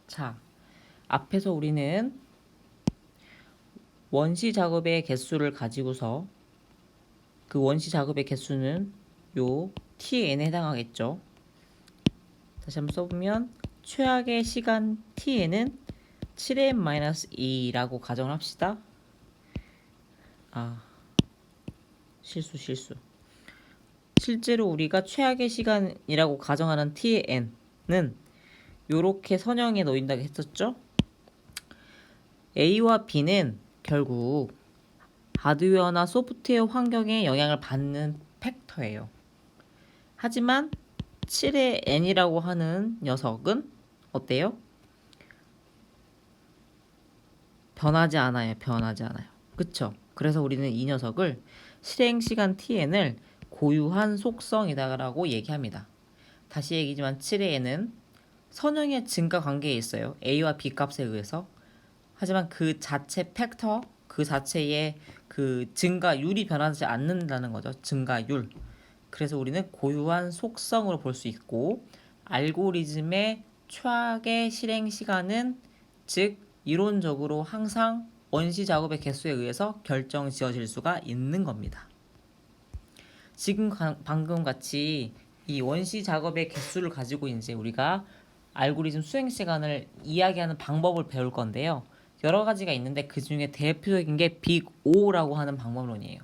자, 앞에서 우리는 원시 작업의 개수를 가지고서 그 원시 작업의 개수는 요 tn에 해당하겠죠. 다시 한번 써보면 최악의 시간 tn은 7n-2라고 가정을 합시다. 실수. 실제로 우리가 최악의 시간이라고 가정하는 tn은 요렇게 선형에 놓인다고 했었죠. A와 B는 결국 하드웨어나 소프트웨어 환경에 영향을 받는 팩터예요. 하지만 7의 n이라고 하는 녀석은 어때요? 변하지 않아요. 그쵸? 그래서 우리는 이 녀석을 실행시간 tn을 고유한 속성이다라고 얘기합니다. 다시 얘기지만 7의 n은 선형의 증가 관계에 있어요. A와 B 값에 의해서. 하지만 그 자체 팩터, 그 자체의 그 증가율이 변하지 않는다는 거죠. 증가율. 그래서 우리는 고유한 속성으로 볼 수 있고, 알고리즘의 최악의 실행 시간은 즉 이론적으로 항상 원시 작업의 개수에 의해서 결정 지어질 수가 있는 겁니다. 지금 방금 같이 이 원시 작업의 개수를 가지고 이제 우리가 알고리즘 수행 시간을 이야기하는 방법을 배울 건데요. 여러 가지가 있는데 그 중에 대표적인 게 빅 O라고 하는 방법론이에요.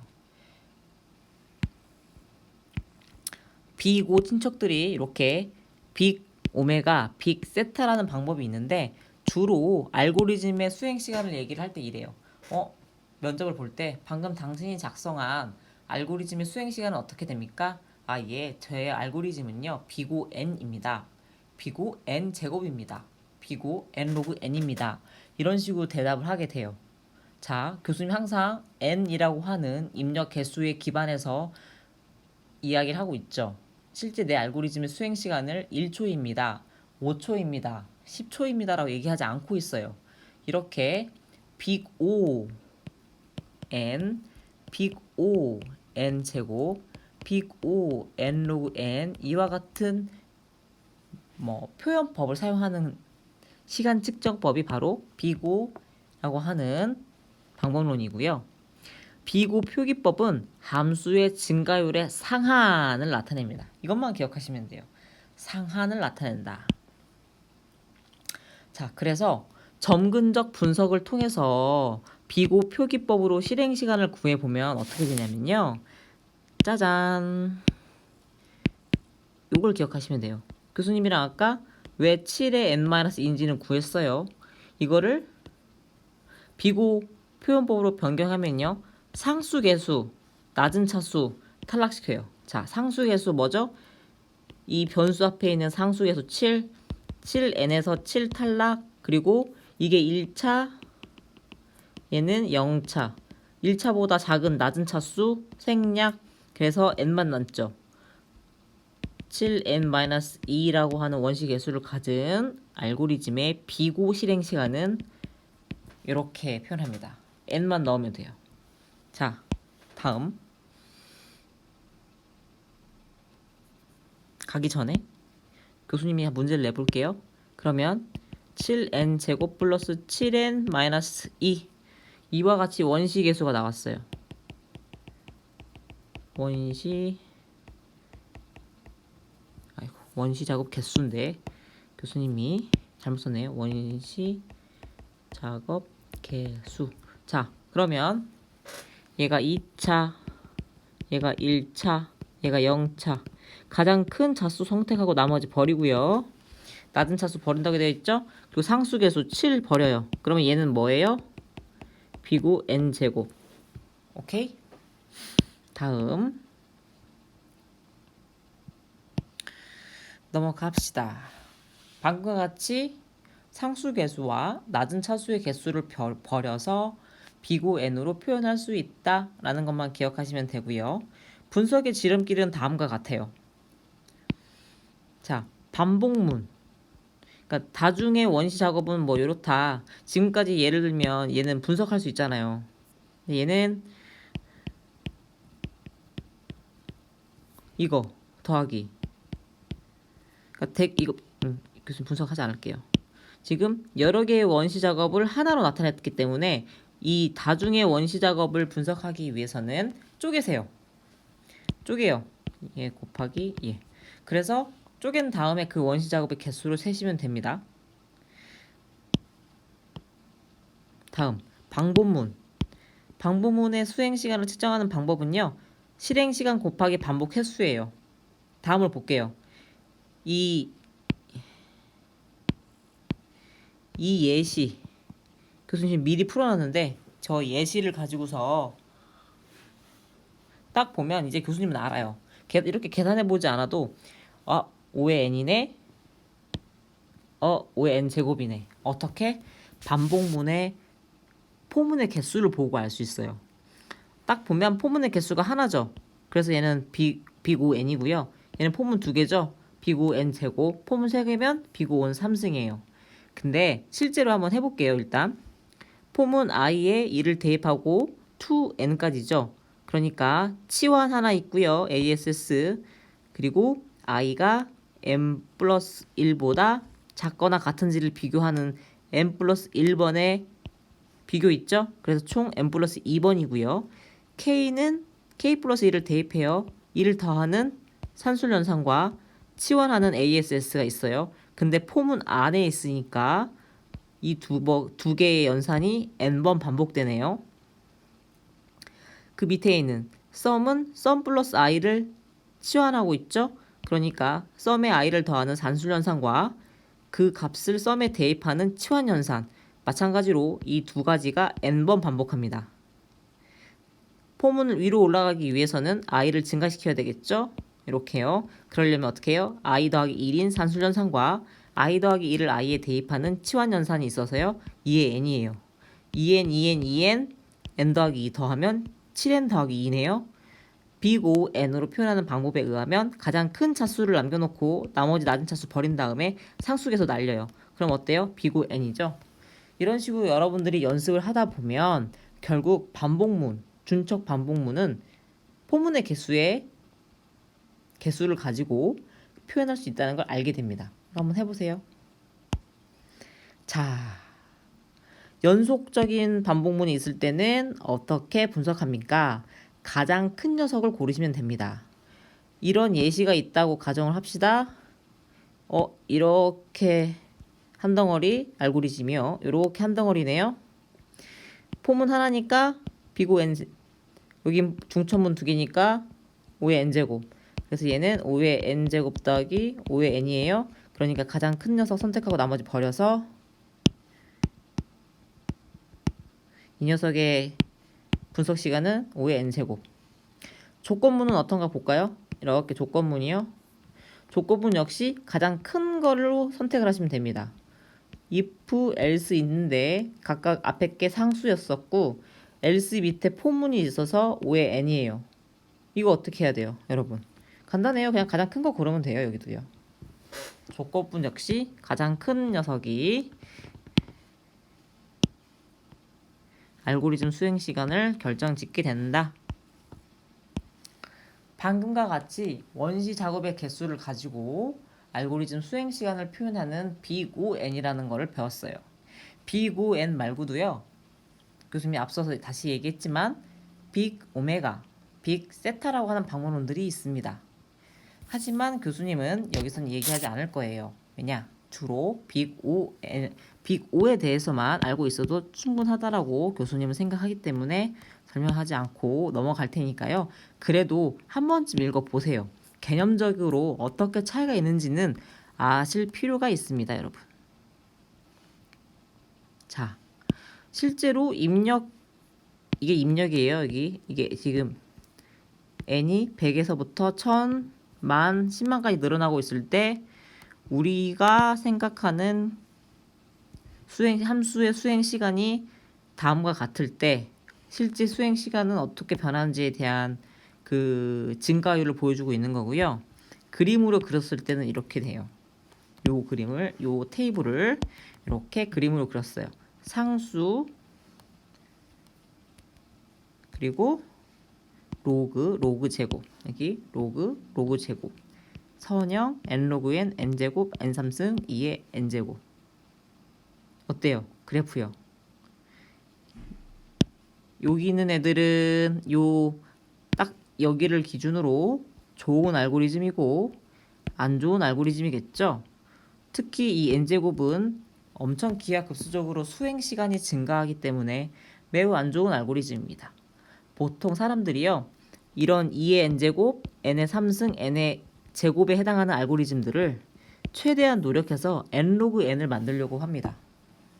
빅 O 친척들이 이렇게 빅 오메가, 빅 세타라는 방법이 있는데 주로 알고리즘의 수행 시간을 얘기를 할 때 이래요. 면접을 볼 때 방금 당신이 작성한 알고리즘의 수행 시간은 어떻게 됩니까? 저의 알고리즘은요. 비고 n입니다. 비고 n 제곱입니다. 비고 n 로그 n입니다. 이런 식으로 대답을 하게 돼요. 자, 교수님 항상 n이라고 하는 입력 개수에 기반해서 이야기를 하고 있죠. 실제 내 알고리즘의 수행 시간을 1초입니다. 5초입니다. 10초입니다라고 얘기하지 않고 있어요. 이렇게 빅 O n 빅 O n 제곱 빅 O n 로그 n 이와 같은 표현법을 사용하는 시간 측정법이 바로 비고라고 하는 방법론이고요. 비고 표기법은 함수의 증가율의 상한을 나타냅니다. 이것만 기억하시면 돼요. 상한을 나타낸다. 자, 그래서 점근적 분석을 통해서 비고 표기법으로 실행 시간을 구해 보면 어떻게 되냐면요. 짜잔. 요걸 기억하시면 돼요. 교수님이랑 아까 왜 7의 n-2인지는 구했어요. 이거를 비고 표현법으로 변경하면요. 상수계수, 낮은 차수 탈락시켜요. 자, 상수계수 뭐죠? 이 변수 앞에 있는 상수계수 7, 7n에서 7 탈락, 그리고 이게 1차, 얘는 0차. 1차보다 작은 낮은 차수 생략, 그래서 n만 남죠. 7n-2라고 하는 원시 계수를 가진 알고리즘의 비고 실행 시간은 이렇게 표현합니다. n만 넣으면 돼요. 자, 다음 가기 전에 교수님이 문제를 내볼게요. 그러면 7n 제곱 플러스 7n-2 이와 같이 원시 계수가 나왔어요. 원시 작업 개수인데 교수님이 잘못 썼네요. 원시 작업 개수. 자, 그러면 얘가 2차, 얘가 1차, 얘가 0차. 가장 큰 차수 선택하고 나머지 버리고요. 낮은 차수 버린다고 되어 있죠? 그리고 상수계수 7 버려요. 그러면 얘는 뭐예요? 비고 n제곱. 오케이? 다음 넘어갑시다. 방금과 같이 상수계수와 낮은 차수의 개수를 버려서 비고 n으로 표현할 수 있다라는 것만 기억하시면 되고요. 분석의 지름길은 다음과 같아요. 자, 반복문. 그러니까 다중의 원시 작업은 뭐 이렇다. 지금까지 예를 들면 얘는 분석할 수 있잖아요. 근데 얘는 이거 더하기. 그러니까 이거 교수님 분석하지 않을게요. 지금 여러 개의 원시 작업을 하나로 나타냈기 때문에 이 다중의 원시 작업을 분석하기 위해서는 쪼개세요. 쪼개요. 예 곱하기 예. 그래서 쪼갠 다음에 그 원시 작업의 개수를 세시면 됩니다. 다음 방법문. 방법문의 수행 시간을 측정하는 방법은요. 실행 시간 곱하기 반복 횟수예요. 다음을 볼게요. 이 예시 교수님 미리 풀어놨는데 저 예시를 가지고서 딱 보면 이제 교수님은 알아요. 이렇게 계산해보지 않아도 5의 n이네 5의 n 제곱이네. 어떻게? 반복문의 포문의 개수를 보고 알 수 있어요. 딱 보면 포문의 개수가 하나죠. 그래서 얘는 비고 n이고요. 얘는 포문 2개죠. 비고 n 제곱. 포문 3개면 비고 n 3승이에요. 근데 실제로 한번 해볼게요. 일단 포문 i에 2를 대입하고 2n까지죠. 그러니까 치환 하나 있고요. ASS 그리고 i가 m 플러스 1보다 작거나 같은지를 비교하는 m 플러스 1번의 비교 있죠? 그래서 총 m 플러스 2번이고요. k는 k 플러스 1을 대입해요. 2를 더하는 산술연산과 치환하는 ASS가 있어요. 근데 포문 안에 있으니까 이 두 개의 연산이 n번 반복되네요. 그 밑에 있는 썸은 썸 플러스 i를 치환하고 있죠. 그러니까 썸에 i를 더하는 산술연산과 그 값을 썸에 대입하는 치환연산, 마찬가지로 이 두 가지가 n번 반복합니다. 포문을 위로 올라가기 위해서는 i를 증가시켜야 되겠죠. 이렇게요. 그러려면 어떻게 해요? i 더하기 1인 산술연산과 i 더하기 1을 i에 대입하는 치환연산이 있어서요. 2의 n이에요. 2n, 2n, 2n, n 더하기 2 더하면 7n 더하기 2네요. 비고 n으로 표현하는 방법에 의하면 가장 큰 차수를 남겨놓고 나머지 낮은 차수 버린 다음에 상수계에서 날려요. 그럼 어때요? 비고 n이죠. 이런 식으로 여러분들이 연습을 하다 보면 결국 반복문, 준척 반복문은 포문의 개수를 가지고 표현할 수 있다는 걸 알게 됩니다. 한번 해보세요. 자, 연속적인 반복문이 있을 때는 어떻게 분석합니까? 가장 큰 녀석을 고르시면 됩니다. 이런 예시가 있다고 가정을 합시다. 이렇게 한 덩어리 알고리즘이요. 이렇게 한 덩어리네요. 포문 하나니까 비고 n, 여기 중천문 2개니까 5의 n제곱. 그래서 얘는 5의 n제곱 더하기 5의 n이에요. 그러니까 가장 큰 녀석 선택하고 나머지 버려서 이 녀석의 분석 시간은 5의 n제곱. 조건문은 어떤가 볼까요? 이렇게 조건문이요. 조건문 역시 가장 큰 걸로 선택을 하시면 됩니다. if, else 있는데 각각 앞에 게 상수였었고 else 밑에 포문이 있어서 5의 n이에요. 이거 어떻게 해야 돼요, 여러분? 간단해요. 그냥 가장 큰 거 고르면 돼요, 여기도요. 조건문 역시 가장 큰 녀석이 알고리즘 수행 시간을 결정짓게 된다. 방금과 같이 원시 작업의 개수를 가지고 알고리즘 수행 시간을 표현하는 빅O n이라는 거를 배웠어요. 빅O n 말고도요. 교수님이 앞서서 다시 얘기했지만 빅 오메가, 빅 세타라고 하는 방문론들이 있습니다. 하지만 교수님은 여기서는 얘기하지 않을 거예요. 왜냐? 주로 빅O에 대해서만 알고 있어도 충분하다라고 교수님은 생각하기 때문에 설명하지 않고 넘어갈 테니까요. 그래도 한 번쯤 읽어보세요. 개념적으로 어떻게 차이가 있는지는 아실 필요가 있습니다, 여러분. 자, 실제로 이게 입력이에요. 이게 지금 n이 100에서부터 1000, 10,000, 10만까지 늘어나고 있을 때 우리가 생각하는 함수의 수행 시간이 다음과 같을 때 실제 수행 시간은 어떻게 변하는지에 대한 그 증가율을 보여주고 있는 거고요. 그림으로 그렸을 때는 이렇게 돼요. 요 테이블을 이렇게 그림으로 그렸어요. 상수 그리고 로그 제곱, 여기 로그 제곱, 선형 n 로그 n, n 제곱, n 3승 2의 n 제곱. 어때요? 그래프요. 여기 있는 애들은 요 딱 여기를 기준으로 좋은 알고리즘이고 안 좋은 알고리즘이겠죠? 특히 이 n제곱은 엄청 기하급수적으로 수행 시간이 증가하기 때문에 매우 안 좋은 알고리즘입니다. 보통 사람들이요, 이런 2의 n제곱, n의 3승, n의 제곱에 해당하는 알고리즘들을 최대한 노력해서 n 로그 n을 만들려고 합니다.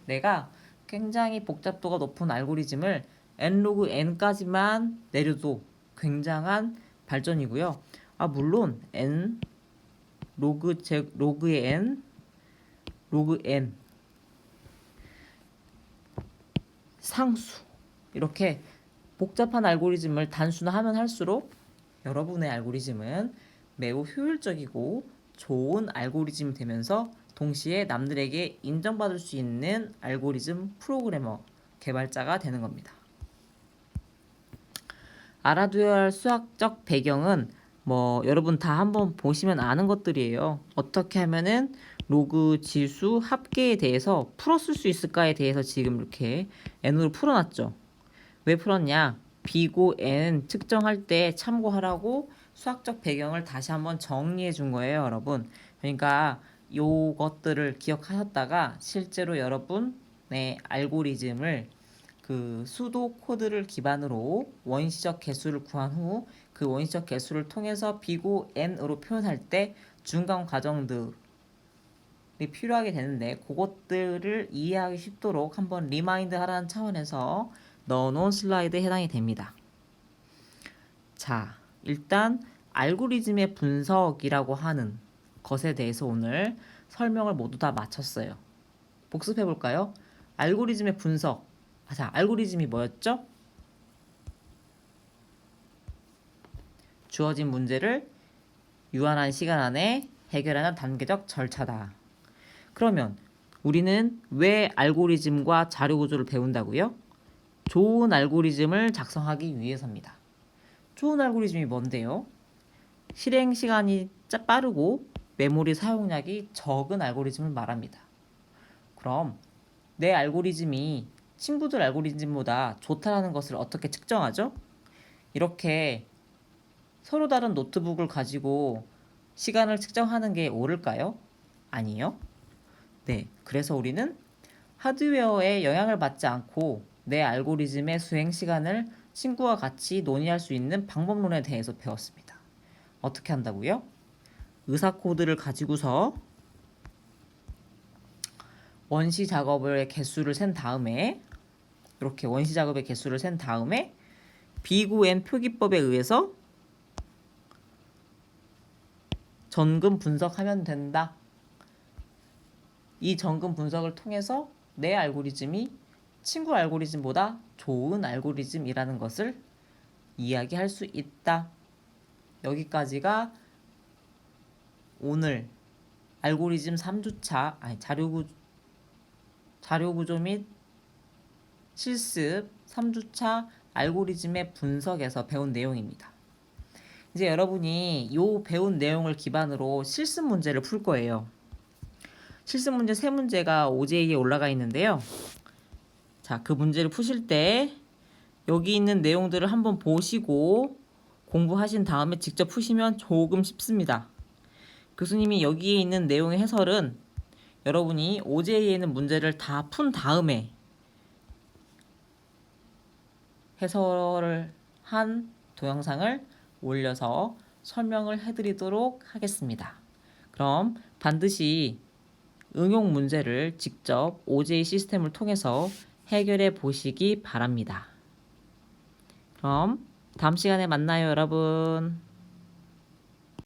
내가 굉장히 복잡도가 높은 알고리즘을 n 로그 n까지만 내려도 굉장한 발전이고요. 물론 n 로그의 n 로그 n 상수 이렇게 복잡한 알고리즘을 단순화하면 할수록 여러분의 알고리즘은 매우 효율적이고 좋은 알고리즘이 되면서 동시에 남들에게 인정받을 수 있는 알고리즘 프로그래머 개발자가 되는 겁니다. 알아둬야 할 수학적 배경은 여러분 다 한번 보시면 아는 것들이에요. 어떻게 하면은 로그 지수 합계에 대해서 풀었을 수 있을까에 대해서 지금 이렇게 n으로 풀어놨죠. 왜 풀었냐? 비고 n 측정할 때 참고하라고 수학적 배경을 다시 한번 정리해 준 거예요, 여러분. 그러니까 요것들을 기억하셨다가 실제로 여러분의 알고리즘을 그 수도 코드를 기반으로 원시적 개수를 구한 후 그 원시적 개수를 통해서 비고 n으로 표현할 때 중간 과정들이 필요하게 되는데 그것들을 이해하기 쉽도록 한번 리마인드 하라는 차원에서 넣어놓은 슬라이드에 해당이 됩니다. 자, 일단 알고리즘의 분석이라고 하는 것에 대해서 오늘 설명을 모두 다 마쳤어요. 복습해 볼까요? 알고리즘의 분석. 자, 알고리즘이 뭐였죠? 주어진 문제를 유한한 시간 안에 해결하는 단계적 절차다. 그러면 우리는 왜 알고리즘과 자료 구조를 배운다고요? 좋은 알고리즘을 작성하기 위해서입니다. 좋은 알고리즘이 뭔데요? 실행 시간이 빠르고 메모리 사용량이 적은 알고리즘을 말합니다. 그럼 내 알고리즘이 친구들 알고리즘보다 좋다는 것을 어떻게 측정하죠? 이렇게 서로 다른 노트북을 가지고 시간을 측정하는 게 옳을까요? 아니요. 네, 그래서 우리는 하드웨어에 영향을 받지 않고 내 알고리즘의 수행 시간을 친구와 같이 논의할 수 있는 방법론에 대해서 배웠습니다. 어떻게 한다고요? 의사 코드를 가지고서 원시 작업의 개수를 센 다음에 이렇게 원시 작업의 개수를 센 다음에 비구엔 표기법에 의해서 점근 분석하면 된다. 이 점근 분석을 통해서 내 알고리즘이 친구 알고리즘보다 좋은 알고리즘이라는 것을 이야기할 수 있다. 여기까지가 오늘 알고리즘 3주차 자료구조 및 실습 3주차 알고리즘의 분석에서 배운 내용입니다. 이제 여러분이 이 배운 내용을 기반으로 실습 문제를 풀 거예요. 실습 문제 3문제가 OJ에 올라가 있는데요. 자, 그 문제를 푸실 때 여기 있는 내용들을 한번 보시고 공부하신 다음에 직접 푸시면 조금 쉽습니다. 교수님이 여기에 있는 내용의 해설은 여러분이 OJ에 있는 문제를 다 푼 다음에 해설을 한 동영상을 올려서 설명을 해드리도록 하겠습니다. 그럼 반드시 응용 문제를 직접 OJ 시스템을 통해서 해결해 보시기 바랍니다. 그럼 다음 시간에 만나요, 여러분.